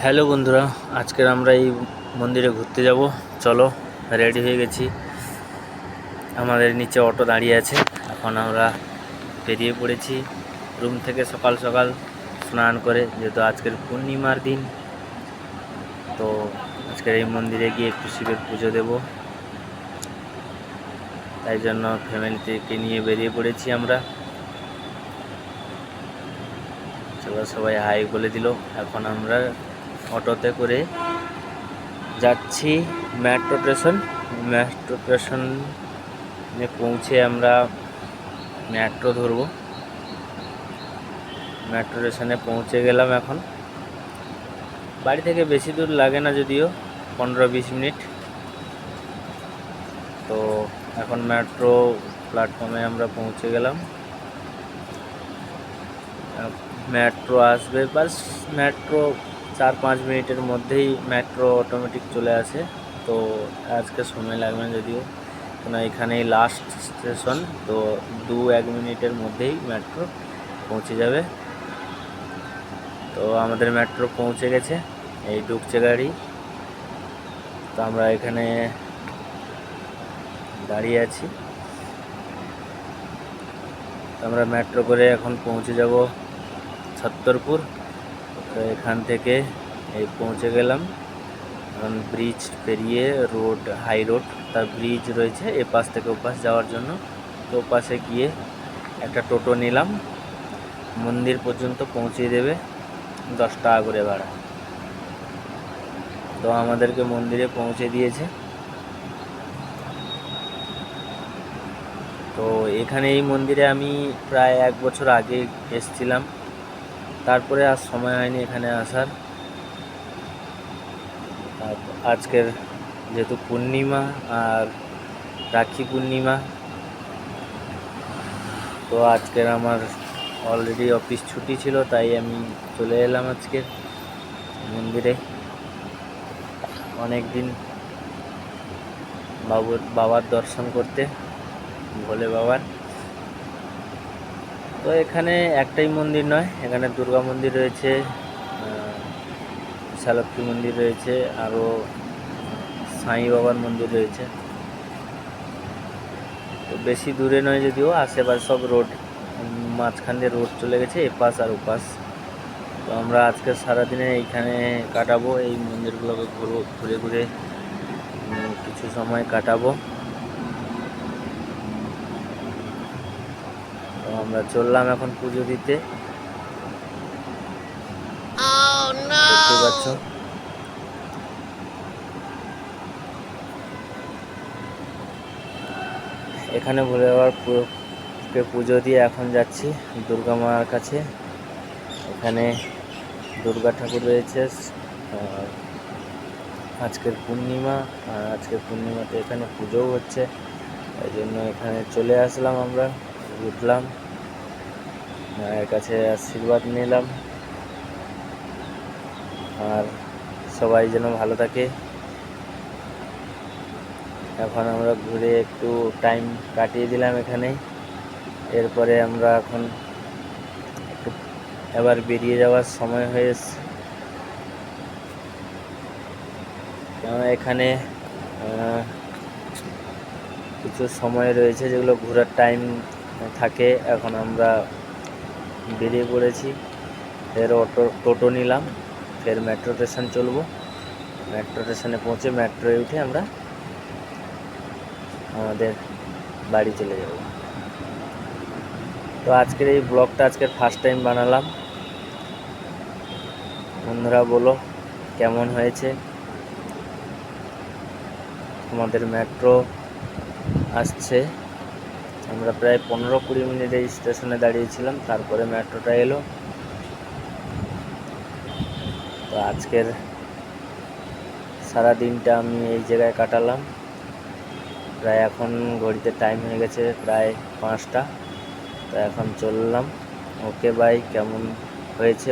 Hello বন্ধুরা, আজকের আমরা এই মন্দিরে ঘুরতে যাব। চলো, রেডি হয়ে গেছি। আমাদের নিচে অটো দাঁড়িয়ে আছে। এখন আমরা বেরিয়ে পড়েছি রুম থেকে সকাল সকাল স্নান করে, যেহেতু আজকের পূর্ণিমার দিন। তো আজকের এই মন্দিরে গিয়ে একটু শিবের পুজো দেব, তাই জন্য ফ্যামিলিকে নিয়ে বেরিয়ে পড়েছি আমরা। চলো, সবাই হাই বলে দিল। এখন আমরা অটোতে করে যাচ্ছি মেট্রো স্টেশনে পৌঁছে আমরা মেট্রো ধরব। মেট্রো স্টেশনে পৌঁছে গেলাম। এখন বাড়ি থেকে বেশি দূর লাগে না, যদিও 15-20 মিনিট। তো এখন মেট্রো প্ল্যাটফর্মে আমরা পৌঁছে গেলাম। মেট্রো আসবে, বাস মেট্রো 4-5 মিনিটের মধ্যেই মেট্রো অটোমেটিক চলে আসে। তো আজকে সময় লাগবে না, যদিও কেন এখানেই লাস্ট স্টেশন। তো 2-1 মিনিটের মধ্যেই মেট্রো পৌঁছে যাবে। তো আমাদের মেট্রো পৌঁছে গেছে, এই ঢুকছে গাড়ি। তো আমরা এখানে দাঁড়িয়ে আছি। আমরা মেট্রো করে এখন পৌঁছে যাব ছত্তরপুর। তো এখান থেকে এই পৌঁছে গেলাম। এখন ব্রিজ পেরিয়ে রোড, হাই রোড, তার ব্রিজ রয়েছে এ পাশ থেকে ও পাশ যাওয়ার জন্য। তো পাশে গিয়ে একটা টোটো নিলাম, মন্দির পর্যন্ত পৌঁছে দেবে 10 টাকা করে ভাড়া। তো আমাদেরকে মন্দিরে পৌঁছে দিয়েছে। তো এখানে এই মন্দিরে আমি প্রায় 1 বছর আগে এসেছিলাম, তারপরে আর সময় হয়নি এখানে আসার। আজকের যেহেতু পূর্ণিমা আর রাখি পূর্ণিমা, তো আজকের আমার অলরেডি অফিস ছুটি ছিল, তাই আমি চলে এলাম আজকের মন্দিরে। অনেক দিন বাবার দর্শন করতে, ভোলে বাবার। তো এখানে একটাই মন্দির নয়, এখানে দুর্গা মন্দির রয়েছে, বিশালক্ষী মন্দির রয়েছে, আরও সাই বাবার মন্দির রয়েছে। তো বেশি দূরে নয়, যদিও আশেপাশে সব রোড, মাঝখান দিয়ে রোড চলে গেছে এপাশ আর ওপাশ। তো আমরা আজকে সারাদিনে এইখানে কাটাবো, এই মন্দিরগুলোকে ঘুরে ঘুরে কিছু সময় কাটাবো। তো আমরা চললাম এখন পুজো দিতে। দেখতে পাচ্ছ, এখানে ভোলে বাবার পুজো দিয়ে এখন যাচ্ছি দুর্গা মার কাছে। এখানে দুর্গা ঠাকুর রয়েছে। আর আজকের পূর্ণিমা, আর আজকের পূর্ণিমাতে এখানে পুজোও হচ্ছে, তাই জন্য এখানে চলে আসলাম। আমরা উঠলাম, মায়ের কাছে আশীর্বাদ নিলাম, আর সবাই যেন ভালো থাকে। এখন আমরা ঘুরে একটু টাইম কাটিয়ে দিলাম এখানে। এরপরে আমরা এখন একটু এবার বেরিয়ে যাওয়ার সময় হয়ে এসছে। কেননা এখানে কিছু সময় রয়েছে যেগুলো ঘোরার টাইম থাকে। এখন আমরা বেরিয়ে পড়েছি, ফের টোটো নিলাম, ফের মেট্রো স্টেশন চলবো। মেট্রো স্টেশনে পৌঁছে মেট্রোয় উঠে আমরা আমাদের বাড়ি চলে যাব। তো আজকের এই ব্লগটা আজকের ফার্স্ট টাইম বানালাম। বন্ধুরা বলো কেমন হয়েছে। আমাদের মেট্রো আসছে, আমরা প্রায় 15-20 মিনিট এই স্টেশনে দাঁড়িয়েছিলাম, তারপরে মেট্রোটা এলো। তো আজকের সারা দিনটা আমি এই জায়গায় কাটালাম। প্রায় এখন ঘড়িতে টাইম হয়ে গেছে প্রায় 5টা। তো এখন চললাম। ওকে বাই, কেমন হয়েছে